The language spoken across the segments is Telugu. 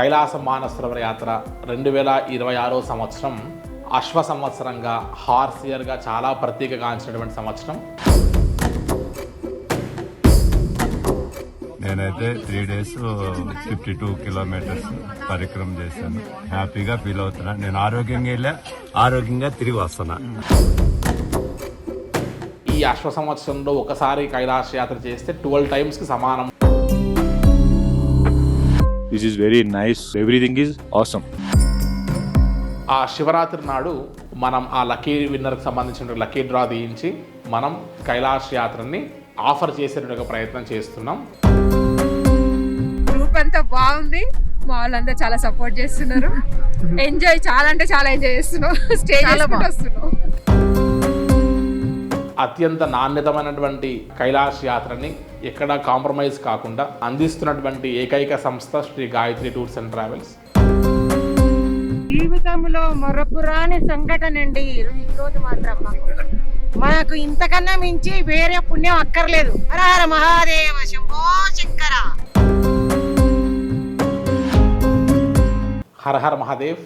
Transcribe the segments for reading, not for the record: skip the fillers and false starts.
కైలాస మానసరోవర యాత్ర 2026 సంవత్సరం అశ్వ సంవత్సరంగా హార్స్ ఇయర్గా చాలా ప్రత్యేకగాంచినటువంటి సంవత్సరం. నేనైతే 3 days 52 kilometers పరిక్రమ చేశాను. హ్యాపీగా ఫీల్ అవుతున్నా. నేను ఆరోగ్యంగా తిరిగి వస్తున్నా. ఈ అశ్వ సంవత్సరంలో ఒకసారి కైలాస యాత్ర చేస్తే 12 times కి సమానం. This is very nice. Everything is awesome. ఆ శివరాత్రి నాడు మనం ఆ లక్కీ విన్నర్కి సంబంధించిన లక్కీ డ్రా తీయించి మనం కైలాస యాత్రని ఆఫర్ చేసేటువంటి ప్రయత్నం చేస్తున్నాం. గ్రూప్ అంతా బాగుంది, మా వాళ్ళంతా చాలా సపోర్ట్ చేస్తున్నారు. ఎంజాయ్ చాలా అంటే చాలా ఎంజాయ్ చేస్తున్నాం. స్టే వస్తున్నాం. అత్యంత నాణ్యతమైనటువంటి కైలాస యాత్రని ఎక్కడా కాంప్రమైజ్ కాకుండా అందిస్తున్నటువంటి ఏకైక సంస్థ Shri Gayatri tours and travels. జీవితంలో మరపురాని సంఘటన అండి ఈరోజు మాత్రం. మనకు ఇంతకన్నా మించి వేరే పుణ్యం అక్కర్లేదు. హర హర మహాదేవ శంభో శంకర. హర హర మహాదేవ్.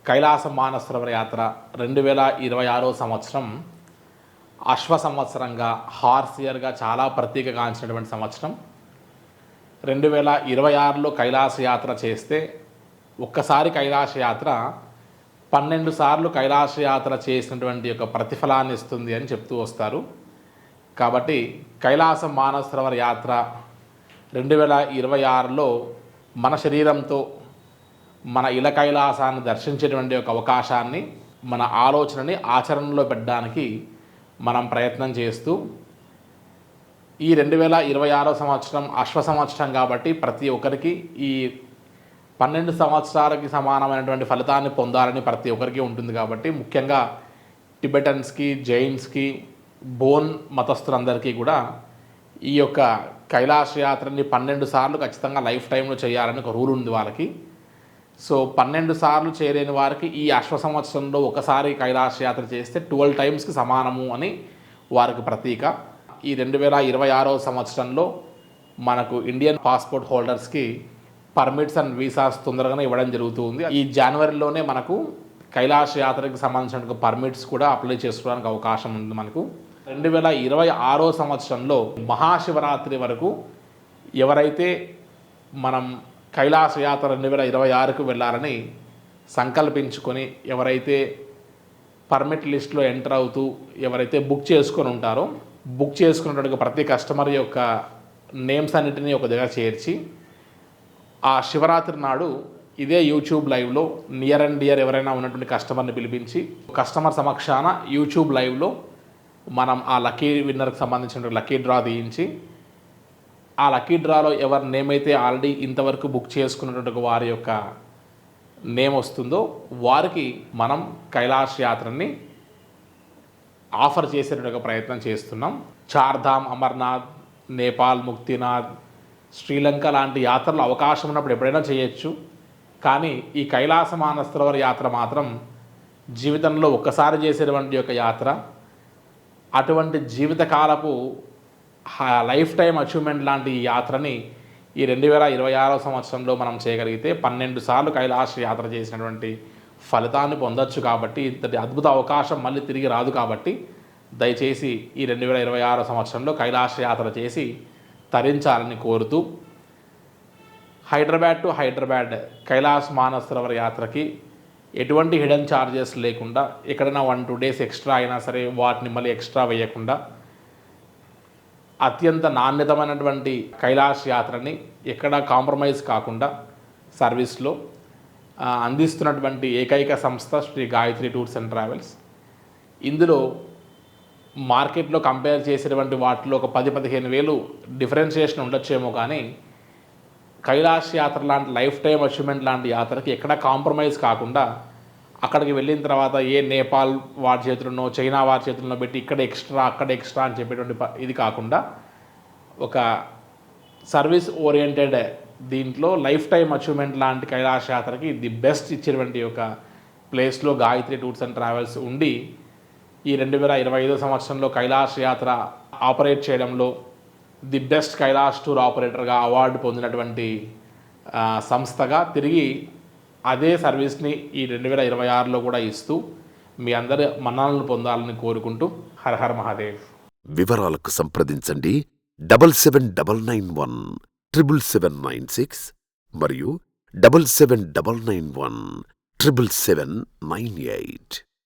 కైలాస మానసరోవర యాత్ర 2026 సంవత్సరం అశ్వ సంవత్సరంగా హార్స్ ఇయర్గా చాలా ప్రత్యేకగాంచినటువంటి సంవత్సరం. 2026లో కైలాస యాత్ర చేస్తే ఒక్కసారి కైలాస యాత్ర 12 సార్లు కైలాస యాత్ర చేసినటువంటి యొక్క ప్రతిఫలాన్ని ఇస్తుంది అని చెప్తూ వస్తారు. కాబట్టి కైలాస మానసరోవర యాత్ర 2026లో మన శరీరంతో మన ఇల కైలాసాన్ని దర్శించేటువంటి ఒక అవకాశాన్ని, మన ఆలోచనని ఆచరణలో పెట్టడానికి మనం ప్రయత్నం చేస్తూ ఈ 2026 సంవత్సరం అశ్వ సంవత్సరం కాబట్టి ప్రతి ఒక్కరికి ఈ 12 సంవత్సరాలకి సమానమైనటువంటి ఫలితాన్ని పొందాలని ప్రతి ఒక్కరికి ఉంటుంది. కాబట్టి ముఖ్యంగా టిబెటన్స్కి, జైన్స్కి, బోన్ మతస్థులందరికీ కూడా ఈ యొక్క కైలాస యాత్రని 12 సార్లు ఖచ్చితంగా లైఫ్ టైంలో చేయాలని ఒక రూల్ ఉంది వాళ్ళకి. సో 12 సార్లు చేరేని వారికి ఈ అశ్వ సంవత్సరంలో ఒకసారి కైలాస యాత్ర చేస్తే 12 times సమానము అని వారికి ప్రతీక. ఈ 2026 సంవత్సరంలో మనకు ఇండియన్ పాస్పోర్ట్ హోల్డర్స్కి పర్మిట్స్ అండ్ వీసాస్ తొందరగానే ఇవ్వడం జరుగుతుంది. ఈ జనవరిలోనే మనకు కైలాస యాత్రకి సంబంధించిన పర్మిట్స్ కూడా అప్లై చేసుకోవడానికి అవకాశం ఉంది. మనకు 2026 సంవత్సరంలో మహాశివరాత్రి వరకు ఎవరైతే మనం కైలాస యాత్ర 2026కు వెళ్ళాలని సంకల్పించుకొని ఎవరైతే పర్మిట్ లిస్ట్లో ఎంటర్ అవుతూ ఎవరైతే బుక్ చేసుకొని ఉంటారో, బుక్ చేసుకున్నటువంటి ప్రతి కస్టమర్ యొక్క నేమ్స్ అన్నిటినీ ఒక దగ్గర చేర్చి ఆ శివరాత్రి నాడు ఇదే యూట్యూబ్ లైవ్లో నియర్ అండ్ డియర్ ఎవరైనా ఉన్నటువంటి కస్టమర్ని పిలిపించి కస్టమర్ సమక్షాన యూట్యూబ్ లైవ్లో మనం ఆ లక్కీ విన్నర్కి సంబంధించిన లక్కీ డ్రా తీయించి ఆ లక్కీ డ్రాలో ఎవరి నేమ్ అయితే ఆల్రెడీ ఇంతవరకు బుక్ చేసుకున్నటువంటి వారి యొక్క నేమ్ వస్తుందో వారికి మనం కైలాస యాత్రని ఆఫర్ చేసేటువంటి ప్రయత్నం చేస్తున్నాం. చార్ధామ్, అమర్నాథ్, నేపాల్, ముక్తినాథ్, శ్రీలంక లాంటి యాత్రలు అవకాశం ఉన్నప్పుడు ఎప్పుడైనా చేయొచ్చు. కానీ ఈ కైలాస మానసరోవర యాత్ర మాత్రం జీవితంలో ఒక్కసారి చేసేటువంటి యొక్క యాత్ర. అటువంటి జీవితకాలపు లైఫ్ టైం అచీవ్మెంట్ లాంటి ఈ యాత్రని ఈ 2026 సంవత్సరంలో మనం చేయగలిగితే 12 సార్లు కైలాస యాత్ర చేసినటువంటి ఫలితాన్ని పొందొచ్చు. కాబట్టి ఇంతటి అద్భుత అవకాశం మళ్ళీ తిరిగి రాదు. కాబట్టి దయచేసి ఈ 2026 సంవత్సరంలో కైలాస యాత్ర చేసి తరించాలని కోరుతూ హైదరాబాద్ టు హైదరాబాద్ కైలాస మానసరోవర యాత్రకి ఎటువంటి హిడెన్ ఛార్జెస్ లేకుండా ఎక్కడైనా 1-2 days ఎక్స్ట్రా అయినా సరే వాటిని మళ్ళీ ఎక్స్ట్రా వేయకుండా అత్యంత నాణ్యతమైనటువంటి కైలాస యాత్రని ఎక్కడా కాంప్రమైజ్ కాకుండా సర్వీస్లో అందిస్తున్నటువంటి ఏకైక సంస్థ Shri Gayatri tours and travels. ఇందులో మార్కెట్లో కంపేర్ చేసేటువంటి వాటిలో ఒక 10-15 వేలు డిఫరెన్షియేషన్ ఉండొచ్చేమో, కానీ కైలాస యాత్ర లాంటి లైఫ్ టైం అచీవ్మెంట్ లాంటి యాత్రకి ఎక్కడా కాంప్రమైజ్ కాకుండా అక్కడికి వెళ్ళిన తర్వాత ఏ నేపాల్ వారి చేతులను, చైనా వారి చేతులను పెట్టి ఇక్కడ ఎక్స్ట్రా అక్కడ ఎక్స్ట్రా అని చెప్పేటువంటి ఇది కాకుండా ఒక సర్వీస్ ఓరియంటెడ్ దీంట్లో లైఫ్ టైం అచీవ్మెంట్ లాంటి కైలాస యాత్రకి ది బెస్ట్ ఇచ్చేటువంటి ఒక ప్లేస్లో గాయత్రి టూర్స్ అండ్ ట్రావెల్స్ ఉండి ఈ 2025 సంవత్సరంలో కైలాస యాత్ర ఆపరేట్ చేయడంలో ది బెస్ట్ కైలాస్ టూర్ ఆపరేటర్గా అవార్డు పొందినటువంటి సంస్థగా తిరిగి అదే సర్వీస్ని ఈ 2026లో కూడా ఇస్తూ మీ అందరి మన్ననలను పొందాలని కోరుకుంటూ హర హర మహాదేవ్. వివరాలకు సంప్రదించండి 7791779796 మరియు 7799177798.